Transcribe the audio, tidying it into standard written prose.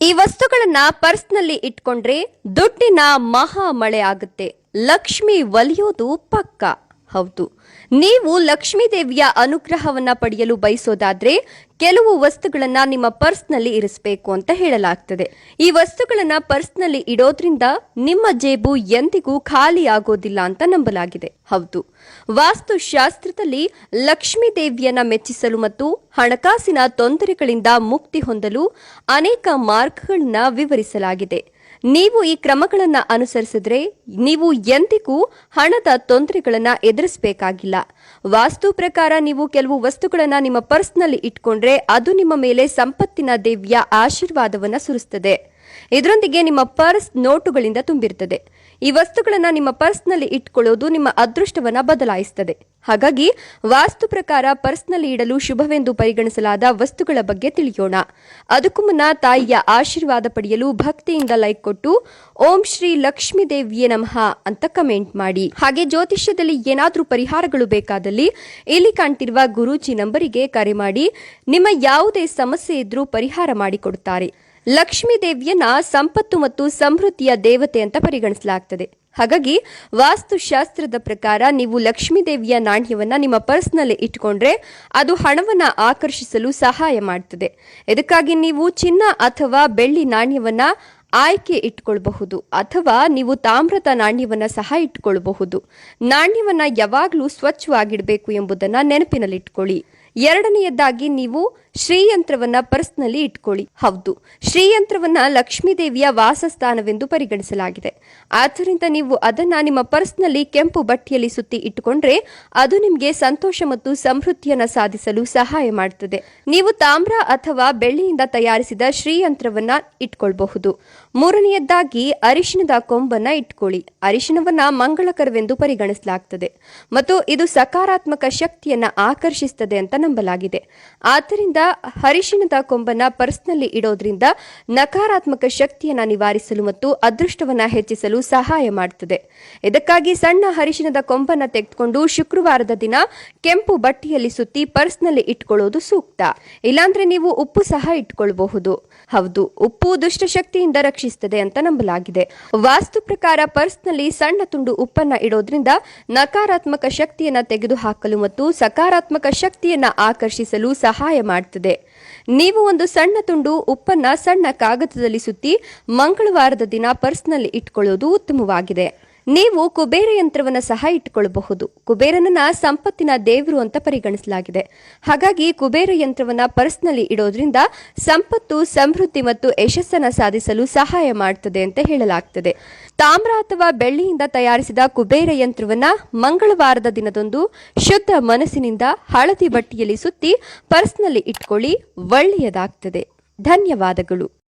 ಈ ವಸ್ತುಗಳನ್ನ ಪರ್ಸ್ನಲ್ಲಿ ಇಟ್ಕೊಂಡ್ರೆ ದುಡ್ಡಿನ ಮಹಾ ಮಳೆ ಆಗುತ್ತೆ. ಲಕ್ಷ್ಮಿ ಒಲಿಯೋದು ಪಕ್ಕ. ಹೌದು, ನೀವು ಲಕ್ಷ್ಮೀ ದೇವಿಯ ಅನುಗ್ರಹವನ್ನ ಪಡೆಯಲು ಬಯಸೋದಾದ್ರೆ ಕೆಲವು ವಸ್ತುಗಳನ್ನ ನಿಮ್ಮ ಪರ್ಸ್ನಲ್ಲಿ ಇರಿಸಬೇಕು ಅಂತ ಹೇಳಲಾಗ್ತದೆ. ಈ ವಸ್ತುಗಳನ್ನ ಪರ್ಸ್ನಲ್ಲಿ ಇಡೋದ್ರಿಂದ ನಿಮ್ಮ ಜೇಬು ಎಂದಿಗೂ ಖಾಲಿ ಆಗೋದಿಲ್ಲ ಅಂತ ನಂಬಲಾಗಿದೆ. ಹೌದು, ವಾಸ್ತುಶಾಸ್ತ್ರದಲ್ಲಿ ಲಕ್ಷ್ಮೀ ದೇವಿಯನ್ನ ಮೆಚ್ಚಿಸಲು ಮತ್ತು ಹಣಕಾಸಿನ ತೊಂದರೆಗಳಿಂದ ಮುಕ್ತಿ ಹೊಂದಲು ಅನೇಕ ಮಾರ್ಗಗಳನ್ನ ವಿವರಿಸಲಾಗಿದೆ. ನೀವು ಈ ಕ್ರಮಗಳನ್ನು ಅನುಸರಿಸಿದ್ರೆ ನೀವು ಎಂದಿಗೂ ಹಣದ ತೊಂದರೆಗಳನ್ನು ಎದುರಿಸಬೇಕಾಗಿಲ್ಲ. ವಾಸ್ತು ಪ್ರಕಾರ ನೀವು ಕೆಲವು ವಸ್ತುಗಳನ್ನು ನಿಮ್ಮ ಪರ್ಸ್ನಲ್ಲಿ ಇಟ್ಕೊಂಡ್ರೆ ಅದು ನಿಮ್ಮ ಮೇಲೆ ಸಂಪತ್ತಿನ ದೇವಿಯ ಆಶೀರ್ವಾದವನ್ನು ಸುರಿಸುತ್ತದೆ. ಇದರೊಂದಿಗೆ ನಿಮ್ಮ ಪರ್ಸ್ ನೋಟುಗಳಿಂದ ತುಂಬಿರುತ್ತದೆ. ಈ ವಸ್ತುಗಳನ್ನು ನಿಮ್ಮ ಪರ್ಸ್ನಲ್ಲಿ ಇಟ್ಕೊಳ್ಳೋದು ನಿಮ್ಮ ಅದೃಷ್ಟವನ್ನ ಬದಲಾಯಿಸುತ್ತದೆ. ಹಾಗಾಗಿ ವಾಸ್ತು ಪ್ರಕಾರ ಪರ್ಸ್ನಲ್ಲಿ ಇಡಲು ಶುಭವೆಂದು ಪರಿಗಣಿಸಲಾದ ವಸ್ತುಗಳ ಬಗ್ಗೆ ತಿಳಿಯೋಣ. ಅದಕ್ಕೂ ಮುನ್ನ ತಾಯಿಯ ಆಶೀರ್ವಾದ ಪಡೆಯಲು ಭಕ್ತಿಯಿಂದ ಲೈಕ್ ಕೊಟ್ಟು ಓಂ ಶ್ರೀ ಲಕ್ಷ್ಮೀ ದೇವಿಯೇ ನಮಃ ಅಂತ ಕಮೆಂಟ್ ಮಾಡಿ. ಹಾಗೆ ಜ್ಯೋತಿಷ್ಯದಲ್ಲಿ ಏನಾದರೂ ಪರಿಹಾರಗಳು ಬೇಕಾದಲ್ಲಿ ಇಲ್ಲಿ ಕಾಣ್ತಿರುವ ಗುರೂಜಿ ನಂಬರಿಗೆ ಕರೆ ಮಾಡಿ ನಿಮ್ಮ ಯಾವುದೇ ಸಮಸ್ಯೆ ಇದ್ರೂ ಪರಿಹಾರ ಮಾಡಿಕೊಡುತ್ತಾರೆ. ಲಕ್ಷ್ಮೀ ದೇವಿಯನ್ನ ಸಂಪತ್ತು ಮತ್ತು ಸಮೃದ್ಧಿಯ ದೇವತೆ ಅಂತ ಪರಿಗಣಿಸಲಾಗ್ತದೆ. ಹಾಗಾಗಿ ವಾಸ್ತುಶಾಸ್ತ್ರದ ಪ್ರಕಾರ ನೀವು ಲಕ್ಷ್ಮೀ ದೇವಿಯ ನಾಣ್ಯವನ್ನ ನಿಮ್ಮ ಪರ್ಸ್ನಲ್ಲಿ ಇಟ್ಕೊಂಡ್ರೆ ಅದು ಹಣವನ್ನ ಆಕರ್ಷಿಸಲು ಸಹಾಯ ಮಾಡ್ತದೆ. ಇದಕ್ಕಾಗಿ ನೀವು ಚಿನ್ನ ಅಥವಾ ಬೆಳ್ಳಿ ನಾಣ್ಯವನ್ನ ಆಯ್ಕೆ ಇಟ್ಕೊಳ್ಬಹುದು ಅಥವಾ ನೀವು ತಾಮ್ರದ ನಾಣ್ಯವನ್ನ ಸಹ ಇಟ್ಕೊಳ್ಬಹುದು. ನಾಣ್ಯವನ್ನ ಯಾವಾಗಲೂ ಸ್ವಚ್ಛವಾಗಿಡಬೇಕು ಎಂಬುದನ್ನ ನೆನಪಿನಲ್ಲಿಟ್ಕೊಳ್ಳಿ. ಎರಡನೆಯದಾಗಿ ನೀವು ಶ್ರೀಯಂತ್ರವನ್ನ ಪರ್ಸ್ನಲ್ಲಿ ಇಟ್ಕೊಳ್ಳಿ. ಹೌದು, ಶ್ರೀಯಂತ್ರವನ್ನ ಲಕ್ಷ್ಮೀ ದೇವಿಯ ವಾಸಸ್ಥಾನವೆಂದು ಪರಿಗಣಿಸಲಾಗಿದೆ. ಆದ್ದರಿಂದ ನೀವು ಅದನ್ನ ನಿಮ್ಮ ಪರ್ಸ್ನಲ್ಲಿ ಕೆಂಪು ಬಟ್ಟೆಯಲ್ಲಿ ಸುತ್ತಿ ಇಟ್ಟುಕೊಂಡ್ರೆ ಅದು ನಿಮಗೆ ಸಂತೋಷ ಮತ್ತು ಸಮೃದ್ಧಿಯನ್ನ ಸಾಧಿಸಲು ಸಹಾಯ ಮಾಡುತ್ತದೆ. ನೀವು ತಾಮ್ರ ಅಥವಾ ಬೆಳ್ಳಿಯಿಂದ ತಯಾರಿಸಿದ ಶ್ರೀಯಂತ್ರವನ್ನ ಇಟ್ಕೊಳ್ಬಹುದು. ಮೂರನೆಯದಾಗಿ ಅರಿಶಿಣದ ಕೊಂಬನ್ನ ಇಟ್ಕೊಳ್ಳಿ. ಅರಿಶಿಣವನ್ನ ಮಂಗಳಕರವೆಂದು ಪರಿಗಣಿಸಲಾಗುತ್ತದೆ ಮತ್ತು ಇದು ಸಕಾರಾತ್ಮಕ ಶಕ್ತಿಯನ್ನ ಆಕರ್ಷಿಸುತ್ತದೆ ಅಂತ ನಂಬಲಾಗಿದೆ. ಆದ್ದರಿಂದ ಅರಿಶಿಣದ ಕೊಂಬನ್ನ ಪರ್ಸ್ನಲ್ಲಿ ಇಡೋದ್ರಿಂದ ನಕಾರಾತ್ಮಕ ಶಕ್ತಿಯನ್ನ ನಿವಾರಿಸಲು ಮತ್ತು ಅದೃಷ್ಟವನ್ನ ಹೆಚ್ಚಿಸಲು ಸಹಾಯ ಮಾಡುತ್ತದೆ. ಇದಕ್ಕಾಗಿ ಸಣ್ಣ ಅರಿಶಿಣದ ಕೊಂಬನ್ನ ತೆಗೆದುಕೊಂಡು ಶುಕ್ರವಾರದ ದಿನ ಕೆಂಪು ಬಟ್ಟೆಯಲ್ಲಿ ಸುತ್ತಿ ಪರ್ಸ್ನಲ್ಲಿ ಇಟ್ಕೊಳ್ಳೋದು ಸೂಕ್ತ. ಇಲ್ಲಾಂದ್ರೆ ನೀವು ಉಪ್ಪು ಸಹ ಇಟ್ಕೊಳ್ಬಹುದು. ಹೌದು, ಉಪ್ಪು ದುಷ್ಟಶಕ್ತಿಯಿಂದ ರಕ್ಷಿಸುತ್ತದೆ ಅಂತ ನಂಬಲಾಗಿದೆ. ವಾಸ್ತು ಪ್ರಕಾರ ಪರ್ಸ್ನಲ್ಲಿ ಸಣ್ಣ ತುಂಡು ಉಪ್ಪನ್ನ ಇಡೋದ್ರಿಂದ ನಕಾರಾತ್ಮಕ ಶಕ್ತಿಯನ್ನ ತೆಗೆದುಹಾಕಲು ಮತ್ತು ಸಕಾರಾತ್ಮಕ ಶಕ್ತಿಯನ್ನ ಆಕರ್ಷಿಸಲು ಸಹಾಯ ಮಾಡುತ್ತದೆ. ನೀವು ಒಂದು ಸಣ್ಣ ತುಂಡು ಉಪ್ಪನ್ನ ಸಣ್ಣ ಕಾಗದದಲ್ಲಿ ಸುತ್ತಿ ಮಂಗಳವಾರದ ದಿನ ಪರ್ಸ್ನಲ್ಲಿ ಇಟ್ಕೊಳ್ಳೋದು ಉತ್ತಮವಾಗಿದೆ. ನೀವು ಕುಬೇರ ಯಂತ್ರವನ್ನು ಸಹ ಇಟ್ಟುಕೊಳ್ಳಬಹುದು. ಕುಬೇರನನ್ನ ಸಂಪತ್ತಿನ ದೇವರು ಅಂತ ಪರಿಗಣಿಸಲಾಗಿದೆ. ಹಾಗಾಗಿ ಕುಬೇರ ಯಂತ್ರವನ್ನ ಪರ್ಸ್ನಲ್ಲಿ ಇಡೋದ್ರಿಂದ ಸಂಪತ್ತು, ಸಮೃದ್ಧಿ ಮತ್ತು ಯಶಸ್ಸನ್ನ ಸಾಧಿಸಲು ಸಹಾಯ ಮಾಡುತ್ತದೆ ಅಂತ ಹೇಳಲಾಗ್ತದೆ. ತಾಮ್ರ ಅಥವಾ ಬೆಳ್ಳಿಯಿಂದ ತಯಾರಿಸಿದ ಕುಬೇರ ಯಂತ್ರವನ್ನ ಮಂಗಳವಾರದ ದಿನದಂದು ಶುದ್ಧ ಮನಸ್ಸಿನಿಂದ ಹಳದಿ ಬಟ್ಟೆಯಲ್ಲಿ ಸುತ್ತಿ ಪರ್ಸ್ನಲ್ಲಿ ಇಟ್ಕೊಳ್ಳಿ, ಒಳ್ಳೆಯದಾಗ್ತದೆ. ಧನ್ಯವಾದಗಳು.